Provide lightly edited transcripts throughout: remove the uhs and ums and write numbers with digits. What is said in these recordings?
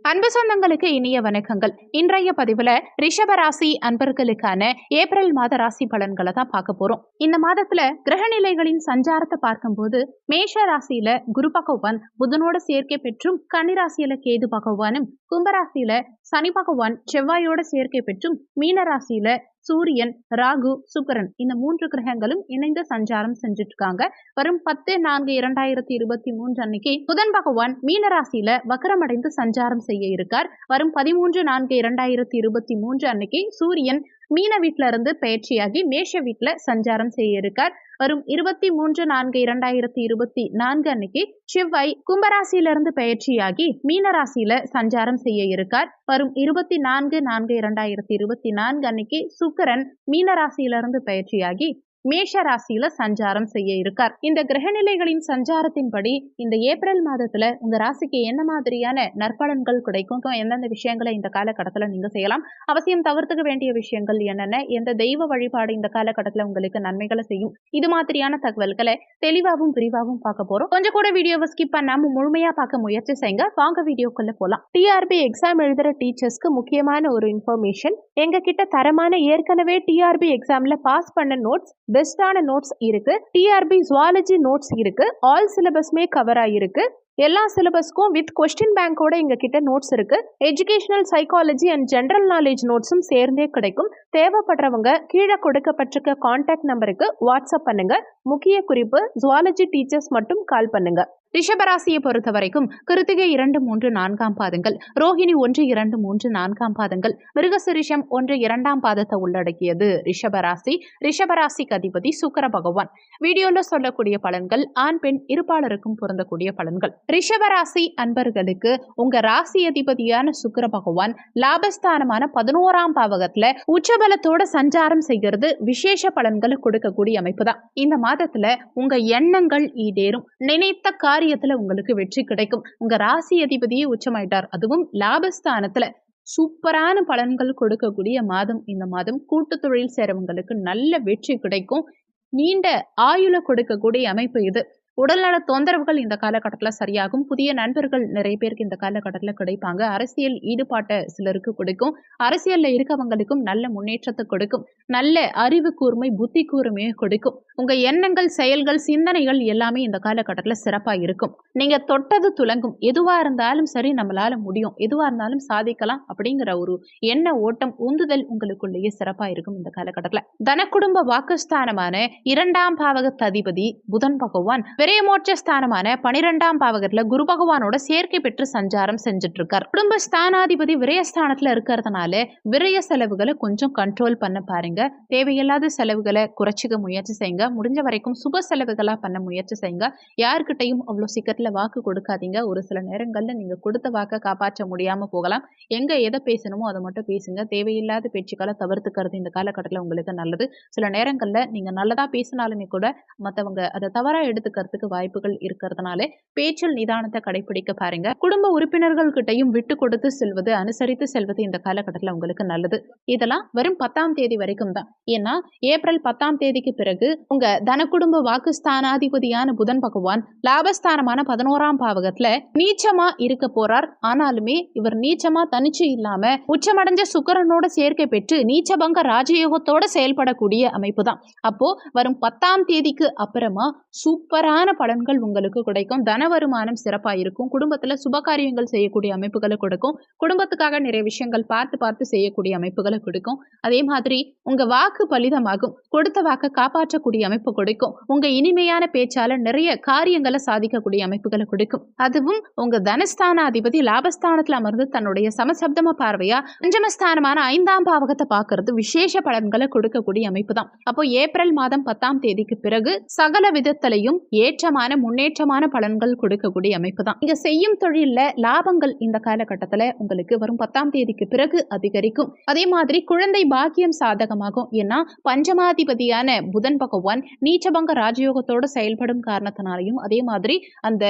அன்பு சொந்தங்களுக்கு இனிய வணக்கங்கள். இன்றைய பதிவுல ரிஷபராசி அன்பர்களுக்கான ஏப்ரல் மாத ராசி பலன்களை தான் பார்க்க போறோம். இந்த மாதத்துல கிரகநிலைகளின் சஞ்சாரத்தை பார்க்கும்போது மேஷ ராசியில குரு பகவான் புதனோட சேர்க்கை பெற்றும், கன்னிராசியில கேது பகவானும், கும்பராசியில சனி பகவான் செவ்வாயோட சேர்க்கை பெற்றும், மீன ராசியில சூரியன், ராகு, சுக்கிரன் இந்த 3 கிரகங்களும் இணைந்து சஞ்சாரம் செஞ்சுட்டு இருக்காங்க. வரும் 10/4/2023 அன்னைக்கு புதன் பகவான் மீன ராசியில வக்ரமடைந்து சஞ்சாரம் செய்ய இருக்கார். வரும் 13/4/2023 அன்னைக்கு சூரியன் மீன வீட்டுல இருந்து பயிற்சியாகி மேஷ வீட்டுல சஞ்சாரம் செய்ய இருக்கார். வரும் 23/4/2024 அன்னைக்கு செவ்வாய் கும்பராசியிலிருந்து பயிற்சியாகி மீன ராசியில சஞ்சாரம் செய்ய இருக்கார். வரும் 24/4/2024 அன்னைக்கு சுக்கிரன் மீன ராசியிலிருந்து பயிற்சியாகி மேஷ ராசியில சஞ்சாரம் செய்ய இருக்கார். இந்த கிரகநிலைகளின் சஞ்சாரத்தின்படி இந்த ஏப்ரல் மாதத்துல உங்க ராசிக்கு என்ன மாதிரியான நற்பலன்கள் கிடைக்கும், எந்தெந்த விஷயங்களை இந்த காலகட்டத்துல நீங்க செய்யலாம், அவசியம் தவிர்த்துக்க வேண்டிய விஷயங்கள் என்னென்ன, எந்த தெய்வ வழிபாடு இந்த காலகட்டத்துல உங்களுக்கு நன்மைகளை செய்யும், இது மாதிரியான தகவல்களை தெளிவாகவும் விரிவாகவும் பார்க்க போறோம். கொஞ்சம் கூட வீடியோவை ஸ்கிப் பண்ணாம முழுமையா பார்க்க முயற்சி செய்யுங்க. வாங்க வீடியோக்குள்ள போலாம். டிஆர்பி எக்ஸாம் எழுதுற டீச்சர்ஸ்க்கு முக்கியமான ஒரு இன்ஃபர்மேஷன். எங்க கிட்ட தரமான ஏற்கனவே டிஆர்பி எக்ஸாம்ல பாஸ் பண்ண நோட்ஸ், பெஸ்டான நோட்ஸ் இருக்கு. டிஆர்பி ஜுவாலஜி நோட்ஸ் இருக்கு. ஆல் சிலபஸ்மே கவர் ஆயிருக்கு. எல்லா சிலபஸ்க்கும் வித் கொஸ்டின் பேங்கோட எங்க கிட்ட நோட்ஸ் இருக்கு. Educational psychology and general knowledge நோட்ஸும் சேர்ந்தே கிடைக்கும். தேவைப்படுறவங்க கீழே கொடுக்கப்பட்டிருக்க கான்டாக்ட் நம்பருக்கு வாட்ஸ்அப் பண்ணுங்க. முக்கிய குறிப்பு, ஜுவாலஜி டீச்சர்ஸ் மட்டும் கால் பண்ணுங்க. ரிஷபராசியை பொறுத்த வரைக்கும் கிருத்திகை 2, 3, 4 பாதங்கள், ரோஹிணி 1, 2, 3, 4 பாதங்கள், மிருகசிரிஷம் 1, 2 பாதத்தை உள்ளடக்கியது ரிஷபராசி. ரிஷபராசிக்கு அதிபதி சுக்கிர பகவான். வீடியோல சொல்லக்கூடிய பலன்கள் ஆண் பெண் இருப்பாளருக்கும் பொருந்தக்கூடிய பலன்கள். ரிஷபராசி அன்பர்களுக்கு உங்க ராசி அதிபதியான சுக்கிர பகவான் லாபஸ்தானமான 11ஆம் பாவகத்துல உச்சபலத்தோட சஞ்சாரம் செய்கிறது விசேஷ பலன்களை கொடுக்கக்கூடிய அமைப்பு தான். இந்த மாதத்துல உங்க எண்ணங்கள் ஈடேறும். நினைத்த காரியத்துல உங்களுக்கு வெற்றி கிடைக்கும். உங்க ராசி அதிபதியே உச்சமாயிட்டார், அதுவும் லாபஸ்தானத்துல. சூப்பரான பலன்கள் கொடுக்கக்கூடிய மாதம் இந்த மாதம். கூட்டு தொழில் சேரவங்களுக்கு நல்ல வெற்றி கிடைக்கும். நீண்ட ஆயுள கொடுக்கக்கூடிய அமைப்பு இது. உடல்நல தொந்தரவுகள் இந்த காலகட்டத்தில் சரியாகும். புதிய நண்பர்கள் நிறைய பேருக்கு இந்த காலகட்டத்தில் கிடைப்பாங்க. அரசியல் ஈடுபாட்டை சிலருக்கு கொடுக்கும். அரசியல்ல இருக்கவங்களுக்கும் நல்ல முன்னேற்றத்தை கொடுக்கும். நல்ல அறிவு கூர்மை, புத்தி கூர்மையை கொடுக்கும். உங்க எண்ணங்கள், செயல்கள், சிந்தனைகள் எல்லாமே இந்த காலகட்டத்தில் சிறப்பா இருக்கும். நீங்க தொட்டது துலங்கும். எதுவா இருந்தாலும் சரி, நம்மளால முடியும், எதுவா இருந்தாலும் சாதிக்கலாம் அப்படிங்கிற ஒரு எண்ண ஓட்டம், உந்துதல் உங்களுக்குள்ளேயே சிறப்பா இருக்கும் இந்த காலகட்டத்தில். தனக்குடும்ப வாக்குஸ்தானமான 2ஆம் பாவகத்து அதிபதி புதன் பகவான் விரயமோட்ச ஸ்தானமான 12ஆம் பாவகத்துல குரு பகவானோட சேர்க்கை பெற்று சஞ்சாரம் செஞ்சுட்டு இருக்கார். குடும்ப ஸ்தானாதிபதி விரயஸ்தானத்துல இருக்கிறதுனால விரய செலவுகளை கொஞ்சம் கண்ட்ரோல் பண்ண பாருங்க. தேவையில்லாத செலவுகளை குறைச்சிக்க முயற்சி செய்யுங்க. முடிஞ்ச வரைக்கும் சுப செலவுகளா பண்ண முயற்சி செய்யுங்க. யாருக்கிட்டையும் அவ்வளவு சீக்கிரத்துல வாக்கு கொடுக்காதீங்க. ஒரு சில நேரங்கள்ல நீங்க கொடுத்த வாக்கை காப்பாற்ற முடியாம போகலாம். எங்க எதை பேசணுமோ அதை மட்டும் பேசுங்க. தேவையில்லாத பேச்சுக்களை தவிர்த்துக்கிறது இந்த காலகட்டத்தில் உங்களுக்கு நல்லது. சில நேரங்கள்ல நீங்க நல்லதா பேசினாலுமே கூட மற்றவங்க அதை தவறா எடுத்துக்கிறதுக்கு வாய்ப்புகள் இருக்கிறதுனால பேச்சில் நிதானத்தை கடைபிடிக்க பாருங்க. குடும்ப உறுப்பினர்கள் கிட்டையும் விட்டு கொடுத்து செல்வது, அனுசரித்து செல்வது இந்த காலகட்டத்தில் உங்களுக்கு நல்லது. இதெல்லாம் வரும் 10ஆம் தேதி வரைக்கும் தான். ஏன்னா ஏப்ரல் 10ஆம் தேதிக்கு பிறகு உங்க தனக்குடும்ப வாக்குஸ்தானாதிபதியான புதன் பகவான் லாபஸ்தானமான 11ஆம் பாவகத்துல நீச்சமா இருக்க போறார். ஆனாலுமே இவர் நீச்சமா தனிச்சு இல்லாம உச்சமடைஞ்ச சுக்கிரனோட சேர்க்கை பெற்று நீச்சபங்க ராஜயோகத்தோட செயல்படக்கூடிய அமைப்பு தான். அப்போ வரும் 10ஆம் தேதிக்கு அப்புறமா சூப்பரான பலன்கள் உங்களுக்கு கிடைக்கும். தன வருமானம் சிறப்பா இருக்கும். குடும்பத்துல சுபகாரியங்கள் செய்யக்கூடிய அமைப்புகளை கொடுக்கும். குடும்பத்துக்காக நிறைய விஷயங்கள் பார்த்து செய்யக்கூடிய அமைப்புகளை கொடுக்கும். அதே மாதிரி உங்க வாக்கு பலிதமாகும். கொடுத்த வாக்கை காப்பாற்றக்கூடிய அமைப்பு கொடுக்கும். உங்க இனிமையான பேச்சால நிறைய காரியங்களை சாதிக்கக்கூடிய அமைப்புகளை கொடுக்கும். அதுவும் உங்க தனஸ்தானாதிபதி லாபஸ்தானத்துல அமர்ந்து தன்னுடைய சமசப்தம பார்வையா பஞ்சமஸ்தானமான 5ஆம் பாவகத்தை பார்க்கறது விசேஷ பலன்களை கொடுக்கக்கூடிய அமைப்பு தான். அப்போ ஏப்ரல் மாதம் 10ஆம் தேதிக்கு பிறகு சகல விதத்திலையும் ஏற்றமான முன்னேற்றமான பலன்கள் கொடுக்கக்கூடிய அமைப்பு தான். நீங்க செய்யும் தொழில லாபங்கள் இந்த காலகட்டத்துல உங்களுக்கு வரும் 10ஆம் தேதிக்கு பிறகு அதிகரிக்கும். அதே மாதிரி குழந்தை பாக்கியம் சாதகமாகும். ஏன்னா பஞ்சமாதிபதியான புதன் பகவான் நீச்சபங்க ராஜயோகத்தோட செயல்படும் காரணத்தினாலையும், அதே மாதிரி அந்த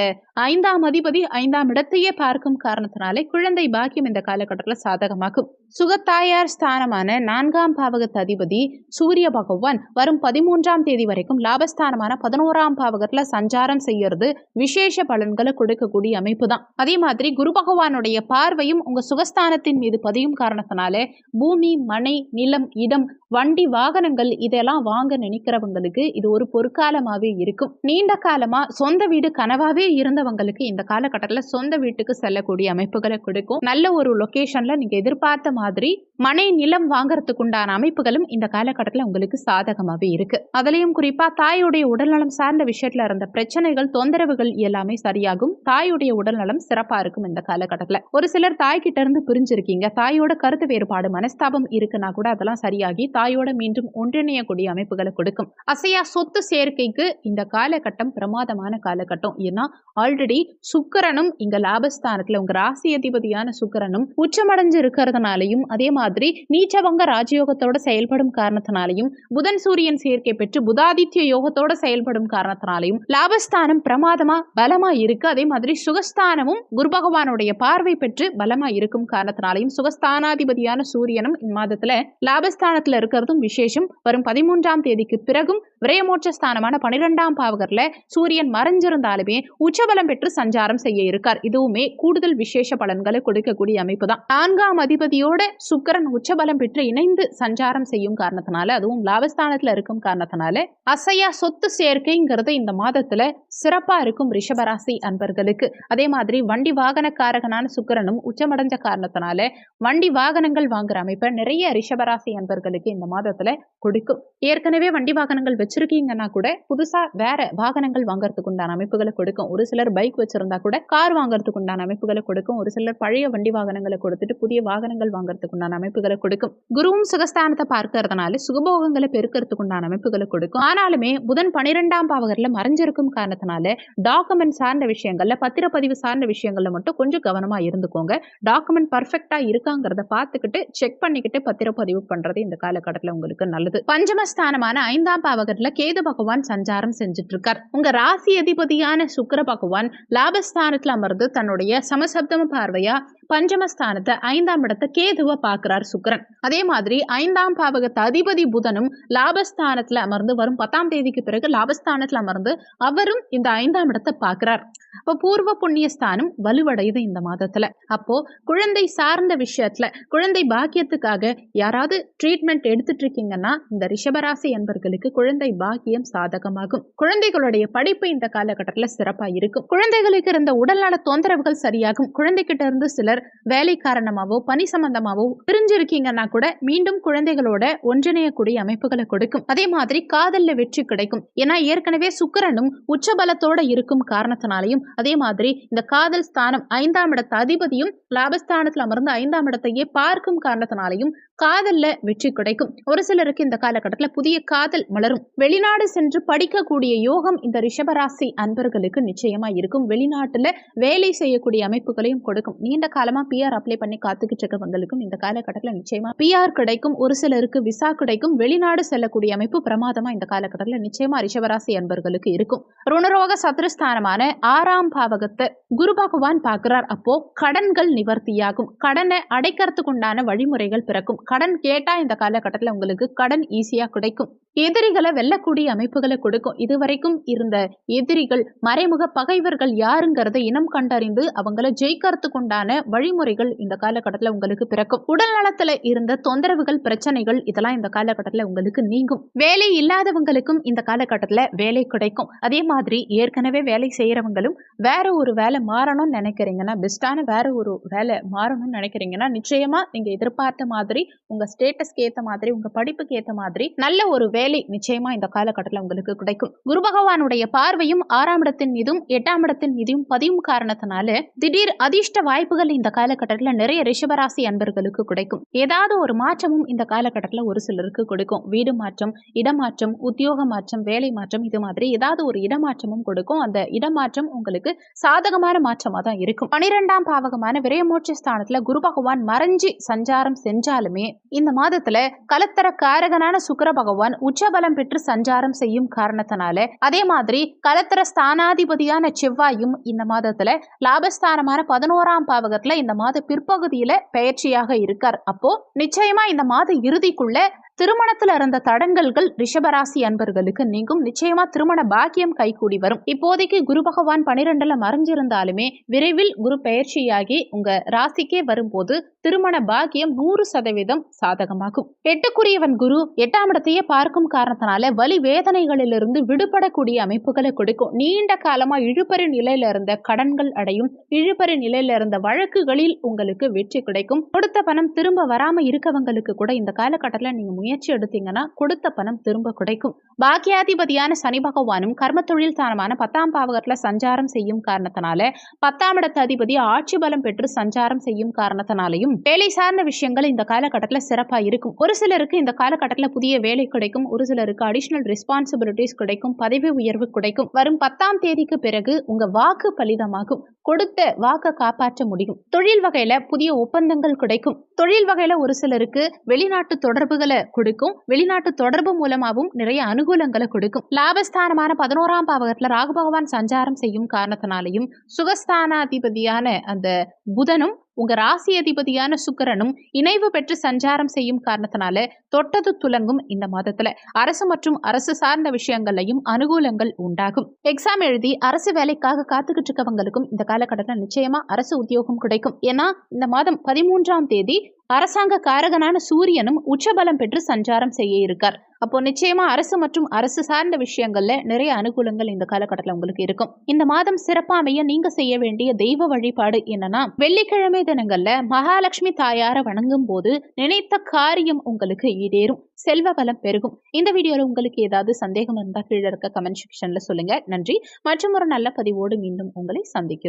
5ஆம் அதிபதி 5ஆம் இடத்தையே பார்க்கும் காரணத்தினாலே குழந்தை பாக்கியம் இந்த காலகட்டத்தில் சாதகமாகும். சுகத்தாயார் ஸ்தானமான 4ஆம் பாவகத்து அதிபதி சூரிய பகவான் வரும் 13ஆம் தேதி வரைக்கும் லாபஸ்தானமான 11ஆம் பாவகத்துல சஞ்சாரம் செய்யறது விசேஷ பலன்களை கொடுக்கக்கூடிய அமைப்பு தான். அதே மாதிரி குரு பகவானுடைய பார்வையும் உங்க சுகஸ்தானத்தின் மீது பதியும் காரணத்தினால பூமி, மனை, நிலம், இடம், வண்டி, வாகனங்கள் இதெல்லாம் வாங்க நினைக்கிறவங்களுக்கு இது ஒரு பொற்காலமாவே இருக்கும். நீண்ட காலமா சொந்த வீடு கனவாவே இருந்தவங்களுக்கு இந்த காலகட்டத்தில் சொந்த வீட்டுக்கு செல்லக்கூடிய அமைப்புகளை கொடுக்கும். நல்ல ஒரு லொகேஷன்ல நீங்க எதிர்பார்த்த மாதிரி மனை, நிலம் வாங்கறதுக்கு உண்டான அமைப்புகளும் இந்த காலகட்டத்தில் உங்களுக்கு சாதகமாவே இருக்கு. அதுலயும் குறிப்பா தாயுடைய உடல்நலம் சார்ந்த விஷயத்துல இருந்த பிரச்சனைகள், தொந்தரவுகள் எல்லாமே சரியாகும். தாயுடைய உடல்நலம் சிறப்பா இருக்கும் இந்த காலகட்டத்தில். ஒரு சிலர் தாய்கிட்ட இருந்து பிரிஞ்சிருக்கீங்க, தாயோட கருத்து வேறுபாடு, மனஸ்தாபம் இருக்குன்னா கூட அதெல்லாம் சரியாகி தாயோட மீண்டும் ஒன்றிணையக்கூடிய அமைப்புகளை கொடுக்கும். அசையா சொத்து சேர்க்கைக்கு இந்த காலகட்டம் பிரமாதமான காலகட்டம். ஏன்னா ஆல்ரெடி சுக்கிரனும் இங்க லாபஸ்தானத்துல உங்க ராசி அதிபதியான சுக்கிரனும் உச்சமடைஞ்சு இருக்கிறதுனாலையும், அதே மாதிரி நீச்சபங்க ராஜயோகத்தோட செயல்படும் காரணத்தினாலையும், புதன் சூரியன் சேர்க்கை பெற்று புதாதித்ய யோகத்தோட செயல்படும் காரணத்தினாலையும் லாபஸ்தானம் பிரமாதமா பலமா இருக்கு. அதே மாதிரி சுகஸ்தானமும் குரு பகவானுடைய பார்வை பெற்று பலமா இருக்கும் காரணத்தினாலையும், சுகஸ்தானாதிபதியான சூரியனும் இம்மாதத்துல லாபஸ்தானத்துல இருக்கிறதும் விசேஷம். வரும் 13ஆம் தேதிக்கு பிறகும் விரயமோட்ச ஸ்தானமான 12ஆம் பாவகர்ல சூரியன் மறைஞ்சிருந்தாலுமே உச்சபலம் பெற்று சஞ்சாரம் செய்ய இருக்கார். இதுவுமே கூடுதல் விசேஷ பலன்களை கொடுக்கக்கூடிய அமைப்பு தான். 4ஆம் அதிபதியோட சுக்கிரன் உச்சபலம் பெற்று இணைந்து சஞ்சாரம் செய்யும் காரணத்தினால, அதுவும் லாபஸ்தானத்துல இருக்கும் காரணத்தினால அசையா சொத்து சேர்க்கைங்கிறது இந்த மாதத்துல சிறப்பா இருக்கும் ரிஷபராசி அன்பர்களுக்கு. அதே மாதிரி வண்டி வாகனக்காரகனான சுக்கிரனும் உச்சமடைஞ்ச காரணத்தினால வண்டி வாகனங்கள் வாங்குற அமைப்பை நிறைய ரிஷபராசி அன்பர்களுக்கு இந்த மாதத்துல கொடுக்கும். ஏற்கனவே வண்டி வாகனங்கள் வச்சிருக்கீங்கன்னா கூட புதுசா வேற வாகனங்கள் வாங்கறதுக்கு உண்டான அமைப்புகளை கொடுக்கும். ஒரு சிலர் பைக் வச்சிருந்தா கூட கார் வாங்கறதுக்கு உண்டான அமைப்புகளை கொடுக்கும். ஒரு சிலர் பழைய வண்டி வாகனங்களை கொடுத்துட்டு புதிய வாகனங்கள் வாங்கறதுக்கு உண்டான அமைப்புகளை கொடுக்கும். குருவும் சுகஸ்தானத்தை பார்க்கறதுனால சுகபோகங்களை பெருக்கிறதுக்கு உண்டான அமைப்புகளை கொடுக்கும். ஆனாலுமே புதன் 12ஆம் பாவகர்ல மறைஞ்சிருக்கும் காரணத்தினால டாக்குமெண்ட் சார்ந்த விஷயங்கள்ல, பத்திரப்பதிவு சார்ந்த விஷயங்கள்ல மட்டும் கொஞ்சம் கவனமா இருந்துக்கோங்க. டாக்குமெண்ட் பர்ஃபெக்டா இருக்காங்கிறத பார்த்துக்கிட்டு செக் பண்ணிக்கிட்டு பத்திரப்பதிவு பண்றது இந்த காலகட்டத்தில் உங்களுக்கு நல்லது. பஞ்சமஸ்தானமான 5ஆம் பாவகர்ல கேது பகவான் சஞ்சாரம் செஞ்சுட்டு இருக்கார். உங்க ராசி அதிபதியான சுக்கிர பகவான் லாபஸ்தானத்துல அமர்ந்து தன்னுடைய சமசப்தம பார்வையா பஞ்சமஸ்தானத்தை 5ஆம் இடத்தை கேதுவை பார்க்கிறார் சுக்கிரன். அதே மாதிரி 5ஆம் பாவகத்து அதிபதி புதனும் லாபஸ்தானத்துல அமர்ந்து வரும் 10ஆம் தேதிக்கு பிறகு லாபஸ்தானத்துல அமர்ந்து அவரும் இந்த 5ஆம் இடத்தை பார்க்கிறார். அப்போ பூர்வ புண்ணிய ஸ்தானம் வலுவடையுது இந்த மாதத்துல. அப்போ குழந்தை சார்ந்த விஷயத்துல, குழந்தை பாக்கியத்துக்காக யாராவது ட்ரீட்மெண்ட் எடுத்துட்டு இருக்கீங்கன்னா இந்த ரிஷபராசி என்பர்களுக்கு குழந்தை பாக்கியம் சாதகமாகும். குழந்தைகளுடைய படிப்பு இந்த காலகட்டத்தில் சிறப்பா இருக்கும். குழந்தைகளுக்கு இருந்த உடல்நல தொந்தரவுகள் சரியாகும். குழந்தைகிட்ட இருந்து சிலர் வேலை காரணமாவோ பணி சம்பந்தமாவோ பிரிஞ்சிருக்கீங்கன்னா கூட மீண்டும் குழந்தைகளோட ஒன்றிணையக்கூடிய அமைப்புகளை கொடுக்கும். அதே மாதிரி காதல்ல வெற்றி கிடைக்கும். ஏன்னா ஏற்கனவே சுக்கிரனும் உச்சபலத்தோட இருக்கும் காரணத்தினாலையும், அதே மாதிரி இந்த காதல் ஸ்தானம் 5ஆம் இடத்து அதிபதியும் லாபஸ்தானத்தில் அமர்ந்து 5ஆம் இடத்தையே பார்க்கும் காரணத்தினாலையும் காதல்ல வெற்றி கிடைக்கும். ஒரு சிலருக்கு இந்த காலகட்டத்தில் புதிய காதல் மலரும். வெளிநாடு சென்று படிக்கக்கூடிய யோகம் இந்த ரிஷபராசி அன்பர்களுக்கு நிச்சயமா இருக்கும். வெளிநாட்டுல வேலை செய்யக்கூடிய அமைப்புகளையும் கொடுக்கும். நீண்ட காலமா PR அப்ளை பண்ணி காத்துக்கிட்டு இருக்கவங்களுக்கும் இந்த காலகட்டத்தில் நிச்சயமா PR கிடைக்கும். ஒரு சிலருக்கு விசா கிடைக்கும். வெளிநாடு செல்லக்கூடிய அமைப்பு பிரமாதமா இந்த காலகட்டத்தில் நிச்சயமா ரிஷபராசி அன்பர்களுக்கு இருக்கும். ருணரோக சத்ருஸ்தானமான 6ஆம் பாவகத்தை குரு பகவான் பார்க்கிறார். அப்போ கடன்கள் நிவர்த்தியாகும். கடனை அடைக்கிறதுக்கு உண்டான வழிமுறைகள் பிறக்கும். கடன் கேட்டா இந்த காலகட்டத்தில் உங்களுக்கு கடன் ஈஸியா கிடைக்கும். எதிரிகளை வெல்லக்கூடிய அமைப்புகளை கொடுக்கும். இதுவரைக்கும் இருந்த எதிரிகள், மறைமுக பகைவர்கள் யாருங்கிறத இனம் கண்டறிந்து அவங்களை ஜெயிக்கிறதுக்கு உண்டான வழிமுறைகள் இந்த காலகட்டத்தில் உங்களுக்கு பிறக்கும். உடல் நலத்துல இருந்த தொந்தரவுகள், பிரச்சனைகள் இதெல்லாம் இந்த காலகட்டத்தில் உங்களுக்கு நீங்கும். வேலை இல்லாதவங்களுக்கும் இந்த காலகட்டத்தில் வேலை கிடைக்கும். அதே மாதிரி ஏற்கனவே வேலை செய்யறவங்களும் வேற ஒரு வேலை மாறணும்னு நினைக்கிறீங்கன்னா, பெஸ்டான வேற ஒரு வேலை மாறணும்னு நினைக்கிறீங்கன்னா நிச்சயமா நீங்க எதிர்பார்த்த மாதிரி, உங்க ஸ்டேட்டஸ்க்கு ஏத்த மாதிரி, உங்க படிப்புக்கு ஏத்த மாதிரி நல்ல ஒரு வேலை நிச்சயமா இந்த காலகட்டத்தில் உங்களுக்கு கிடைக்கும். குரு பகவானுடைய பார்வையும் 6ஆம் இடத்தின் மீதும் 8ஆம் இடத்தின் மீதும் பதியும் காரணத்தினால திடீர் அதிர்ஷ்ட வாய்ப்புகள் இந்த காலகட்டத்தில் நிறைய ரிஷபராசி அன்பர்களுக்கு கிடைக்கும். ஏதாவது ஒரு மாற்றமும் இந்த காலகட்டத்தில் ஒரு சிலருக்கு கொடுக்கும். வீடு மாற்றம், இடமாற்றம், உத்தியோக மாற்றம், வேலை மாற்றம், இது மாதிரி ஏதாவது ஒரு இடமாற்றமும் கொடுக்கும். அந்த இடமாற்றம் உங்களுக்கு சாதகமான மாற்றமா தான் இருக்கும். 12ஆம் பாவகமான விரயமோட்ச ஸ்தானத்துல குரு பகவான் மறைஞ்சு சஞ்சாரம் செஞ்சாலுமே இந்த மாதத்துல கலத்தர காரகனான சுக்கிர பகவான் உச்சபலம் பெற்று சஞ்சாரம் செய்யும் காரணத்தினால, அதே மாதிரி கலத்தர ஸ்தானாதிபதியான செவ்வாயும் இந்த மாதத்துல லாபஸ்தானமான 11ஆம் பாவகத்துல இந்த மாத பிற்பகுதியில பெயர்ச்சியாக இருக்கார். அப்போ நிச்சயமா இந்த மாத இறுதிக்குள்ள திருமணத்துல இருந்த தடங்கல்கள் ரிஷபராசி அன்பர்களுக்கு நீங்கும். நிச்சயமா திருமண பாக்கியம் கைகூடி வரும். இப்போதைக்கு குரு பகவான் 12ல மறைஞ்சிருந்தாலுமே விரைவில் குரு பெயர்ச்சியாகி உங்க ராசிக்கே வரும்போது திருமண பாக்கியம் 100% சாதகமாகும். 8க்குரியவன் குரு 8ஆம் இடத்தையே பார்க்கும் காரணத்தினால வலி வேதனைகளிலிருந்து விடுபடக்கூடிய அமைப்புகளை கொடுக்கும். நீண்ட காலமா இழுபறி நிலையில இருந்த கடன்கள் அடையும். இழுபறி நிலையில இருந்த வழக்குகளில் உங்களுக்கு வெற்றி கிடைக்கும். கொடுத்த பணம் திரும்ப வராம இருக்கவங்களுக்கு கூட இந்த காலகட்டத்தில் நீங்க முயற்சி எடுத்தீங்கன்னா கொடுத்த பணம் திரும்ப கிடைக்கும். பாக்கியாதிபதியான சனி பகவானும் கர்ம தொழில் தானமான 10ஆம் பாவகத்துல சஞ்சாரம் செய்யும் காரணத்தினால 10ஆம் இடத்து அதிபதி ஆட்சி பலம் பெற்று சஞ்சாரம் செய்யும் காரணத்தினாலையும் வேலை சார்ந்த விஷயங்கள் இந்த காலகட்டத்தில் சிறப்பா இருக்கும். ஒரு சிலருக்கு இந்த காலகட்டத்தில் புதிய வேலை கிடைக்கும். ஒரு சிலருக்கு அடிஷனல் ரெஸ்பான்சிபிலிட்டிஸ் கிடைக்கும். பதவி உயர்வு கிடைக்கும். வரும் 10ஆம் தேதிக்கு பிறகு உங்க வாக்கு பலிதமாகும். கொடுத்த வாக்க காப்பாற்ற முடியும். தொழில் வகையில புதிய ஒப்பந்தங்கள் கிடைக்கும். தொழில் வகையில ஒரு சிலருக்கு வெளிநாட்டு தொடர்புகளை கொடுக்கும். வெளிநாட்டு தொடர்பு மூலமாகவும் நிறைய அனுகூலங்களை கொடுக்கும். லாபஸ்தானமான 11ஆம் பாவகத்துல ராகு பகவான் சஞ்சாரம் செய்யும் காரணத்தினாலையும் சுகஸ்தானாதிபதியான அந்த புதனும் உங்க ராசி அதிபதியான சுக்கிரனும் இணைவு பெற்று சஞ்சாரம் செய்யும் காரணத்தினால தொட்டது துலங்கும். இந்த மாதத்துல அரசு மற்றும் அரசு சார்ந்த விஷயங்களையும் அனுகூலங்கள் உண்டாகும். எக்ஸாம் எழுதி அரசு வேலைக்காக காத்துக்கிட்டு இருக்கவங்களுக்கும் இந்த காலகட்டத்தில் நிச்சயமா அரசு உத்தியோகம் கிடைக்கும். ஏன்னா இந்த மாதம் 13ஆம் தேதி அரசாங்க காரகனான சூரியனும் உச்சபலம் பெற்று சஞ்சாரம் செய்ய இருக்கார். அப்போ நிச்சயமா அரசு மற்றும் அரசு சார்ந்த விஷயங்கள்ல நிறைய அனுகூலங்கள் இந்த காலகட்டத்தில் உங்களுக்கு இருக்கும். இந்த மாதம் சிறப்பாமைய நீங்க செய்ய வேண்டிய தெய்வ வழிபாடு என்னன்னா, வெள்ளிக்கிழமை தினங்கள்ல மகாலட்சுமி தாயார வணங்கும் போது நினைத்த காரியம் உங்களுக்கு ஈடேறும். செல்வ பலம் பெருகும். இந்த வீடியோல உங்களுக்கு ஏதாவது சந்தேகம் இருந்தா கீழே இருக்க கமெண்ட் செக்ஷன்ல சொல்லுங்க. நன்றி. மற்றும் ஒரு நல்ல பதிவோடு மீண்டும் உங்களை சந்திக்கிறோம்.